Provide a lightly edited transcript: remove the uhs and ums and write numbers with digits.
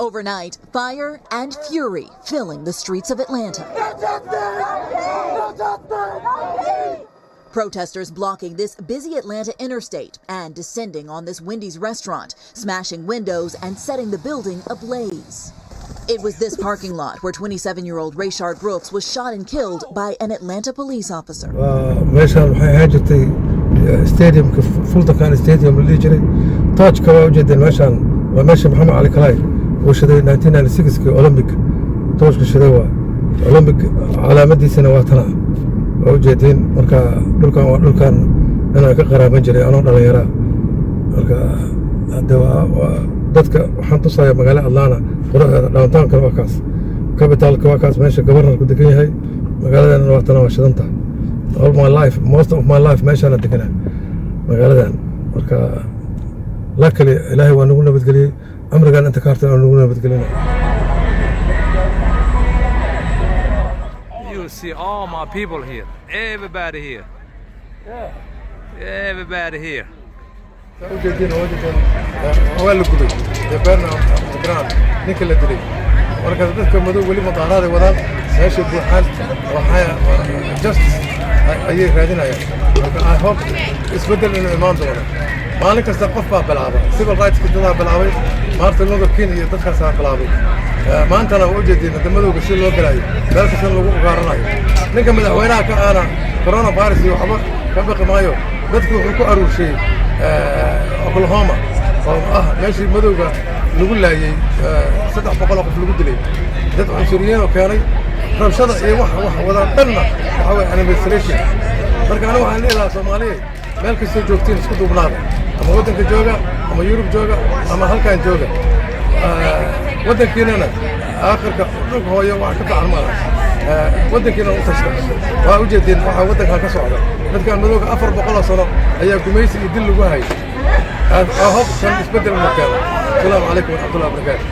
Overnight, fire and fury filling the streets of Atlanta. Protesters blocking this busy Atlanta interstate and descending on this Wendy's restaurant, smashing windows and setting the building ablaze. It was this parking lot where 27-year-old Rayshard Brooks was shot and killed by an Atlanta police officer. stadium Fulton County Stadium اللي يجري تاج كواجد المشان ومشى محمد علي كلاي وشذي 1996 أولمبيك توش كشذوا أولمبيك على مدى سنواتنا وجدين مركا دول كان أنا كقرابة جري أنا ولا يرى مركا الدواء dadka waxaan tusayaa magaalada Atlanta downtown Caracas capital Caracas meesha gobornar ku degan yahay magaaladan waa shidanta all my life most of my life meeshaan deganaa magaaladan marka luckily ilaahay waa nagu nabadgeliyay amrigan inta ka hartay waa nagu nabadgelinay. You see all my people here, everybody here. Yeah, everybody here. وجدين أول كله يبان أبران نكلة دري وركض ذلك مدو ولي مطارات وذا سيشوف بحال وحياة justice أيه قاعدين أيه I hope يسبدل إنه إمام دوله مالك استقف بالعابة civil rights كده بالعابة مارتن لوثر كينج يدخل ساعة بالعابة ما أنت أنا وجدين دمدو بشيل لو كلاي ذلك سن لو قارناي نكمل من وينك أنا كورونا فيروس يوحبه كبق مايو بدك كو أروح شيء أوكلاهوما ماشي مدوغا نقول له صدق بقولك في الجدلي ده عنصريين وكاني رمشة إيه واحد وذا قلنا وحاول أنا بسريشن بركة أنا وحنا إلى Soomaaliya meel kasta joogtiin isku duubnaada ama wadanka jooga ama Yurub jooga ama halkaan jooga wadankiina aakhirka dhulka hooyo wax ka fiican ma laha wadankiina u tashta waa u jeedin waxa wadanka ka socda dadkan madowga 400 sano ayaa gumaysi iyo dil lagu hayay I hope some isbedel ma keeno. Assalamu alaykum wa rahmatullahi wa barakatuh.